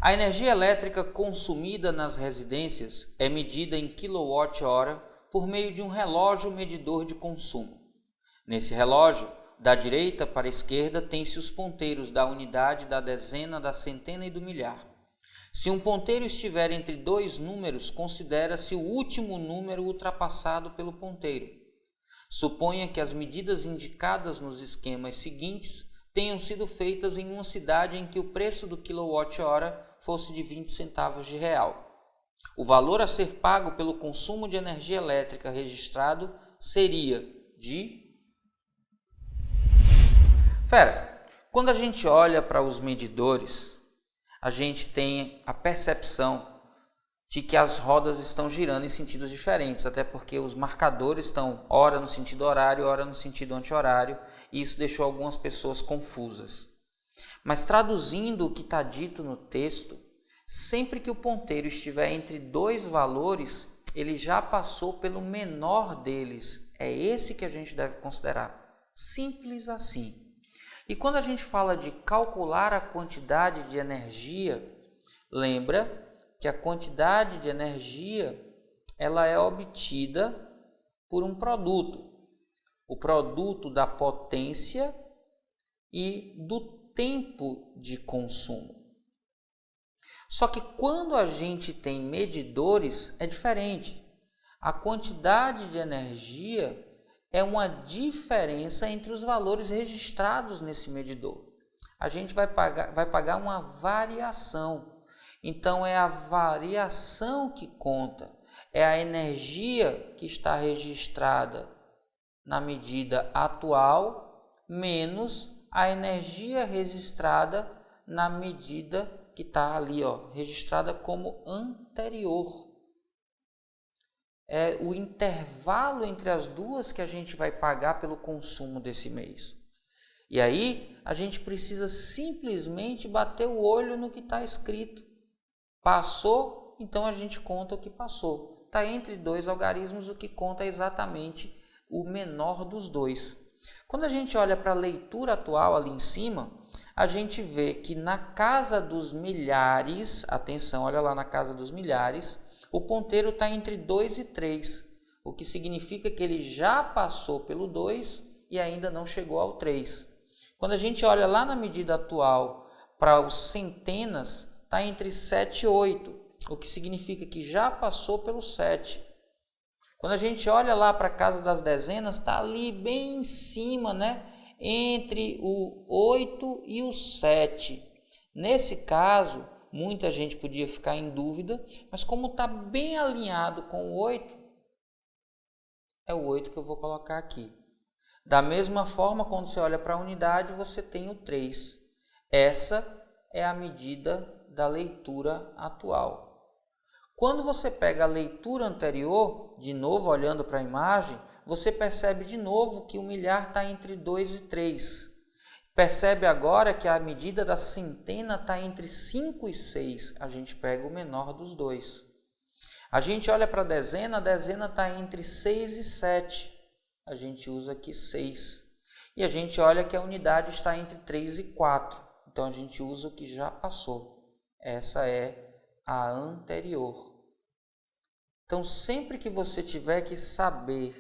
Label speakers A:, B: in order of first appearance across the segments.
A: A energia elétrica consumida nas residências é medida em kWh por meio de um relógio medidor de consumo. Nesse relógio, da direita para a esquerda, tem-se os ponteiros da unidade, da dezena, da centena e do milhar. Se um ponteiro estiver entre dois números, considera-se o último número ultrapassado pelo ponteiro. Suponha que as medidas indicadas nos esquemas seguintes tenham sido feitas em uma cidade em que o preço do kWh fosse de 20 centavos de real. O valor a ser pago pelo consumo de energia elétrica registrado seria de... Quando a gente olha para os medidores, a gente tem a percepção de que as rodas estão girando em sentidos diferentes, até porque os marcadores estão ora no sentido horário, ora no sentido anti-horário, e isso deixou algumas pessoas confusas. Mas traduzindo o que está dito no texto, sempre que o ponteiro estiver entre dois valores, ele já passou pelo menor deles. É esse que a gente deve considerar. Simples assim. E quando a gente fala de calcular a quantidade de energia, lembra que a quantidade de energia ela é obtida por um produto. O produto da potência e do tempo de consumo. Só que quando a gente tem medidores, é diferente. A quantidade de energia é uma diferença entre os valores registrados nesse medidor. A gente vai pagar uma variação. Então, é a variação que conta. É a energia que está registrada na medida atual menos a energia registrada na medida que está ali, registrada como anterior. É o intervalo entre as duas que a gente vai pagar pelo consumo desse mês. E aí, a gente precisa simplesmente bater o olho no que está escrito. Passou, então a gente conta o que passou. Está entre dois algarismos, o que conta é exatamente o menor dos dois. Quando a gente olha para a leitura atual ali em cima, a gente vê que na casa dos milhares, atenção, olha lá na casa dos milhares, o ponteiro está entre 2 e 3, o que significa que ele já passou pelo 2 e ainda não chegou ao 3. Quando a gente olha lá na medida atual para os centenas, está entre 7 e 8, o que significa que já passou pelo 7. Quando a gente olha lá para a casa das dezenas, está ali bem em cima, né? Entre o 8 e o 7. Nesse caso, muita gente podia ficar em dúvida, mas como está bem alinhado com o 8, é o 8 que eu vou colocar aqui. Da mesma forma, quando você olha para a unidade, você tem o 3. Essa é a medida da leitura atual. Quando você pega a leitura anterior, de novo olhando para a imagem, você percebe de novo que o milhar está entre 2 e 3. Percebe agora que a medida da centena está entre 5 e 6. A gente pega o menor dos dois. A gente olha para a dezena está entre 6 e 7. A gente usa aqui 6. E a gente olha que a unidade está entre 3 e 4. Então, a gente usa o que já passou. Essa é a anterior. Então, sempre que você tiver que saber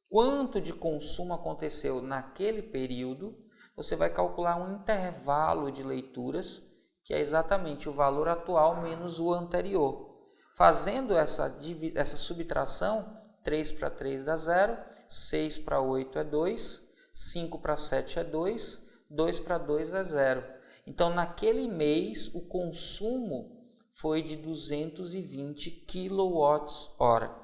A: quanto de consumo aconteceu naquele período, você vai calcular um intervalo de leituras, que é exatamente o valor atual menos o anterior. Fazendo essa subtração, 3 para 3 dá 0, 6 para 8 é 2, 5 para 7 é 2, 2 para 2 é 0. Então, naquele mês, o consumo foi de 220 kWh.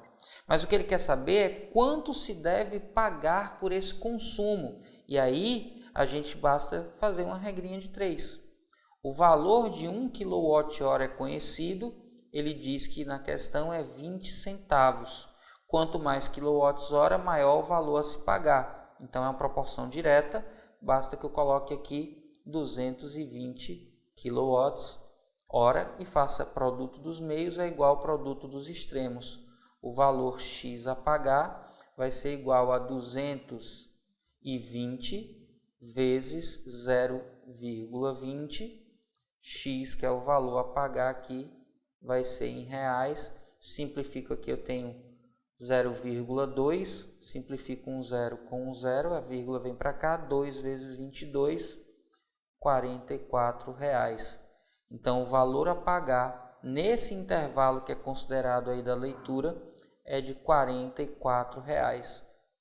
A: Mas o que ele quer saber é quanto se deve pagar por esse consumo. E aí, a gente basta fazer uma regrinha de 3. O valor de 1 kWh é conhecido, ele diz que na questão é 20 centavos. Quanto mais kWh, maior o valor a se pagar. Então, é uma proporção direta, basta que eu coloque aqui 220 kWh e faça produto dos meios é igual ao produto dos extremos. O valor x a pagar vai ser igual a 220 vezes 0,20 X, que é o valor a pagar aqui, vai ser em reais. Simplifico aqui, eu tenho 0,2, simplifico um 0 com um 0, a vírgula vem para cá, 2 vezes 22, R$ 44. Então, o valor a pagar nesse intervalo que é considerado aí da leitura é de R$ 44. R$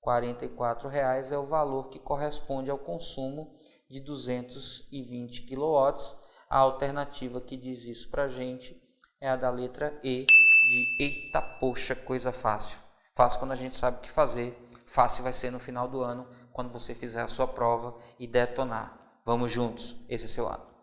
A: 44 é o valor que corresponde ao consumo de 220 kW. A alternativa que diz isso para a gente é a da letra E, de eita poxa, coisa fácil. Fácil quando a gente sabe o que fazer, fácil vai ser no final do ano, quando você fizer a sua prova e detonar. Vamos juntos, esse é seu ano.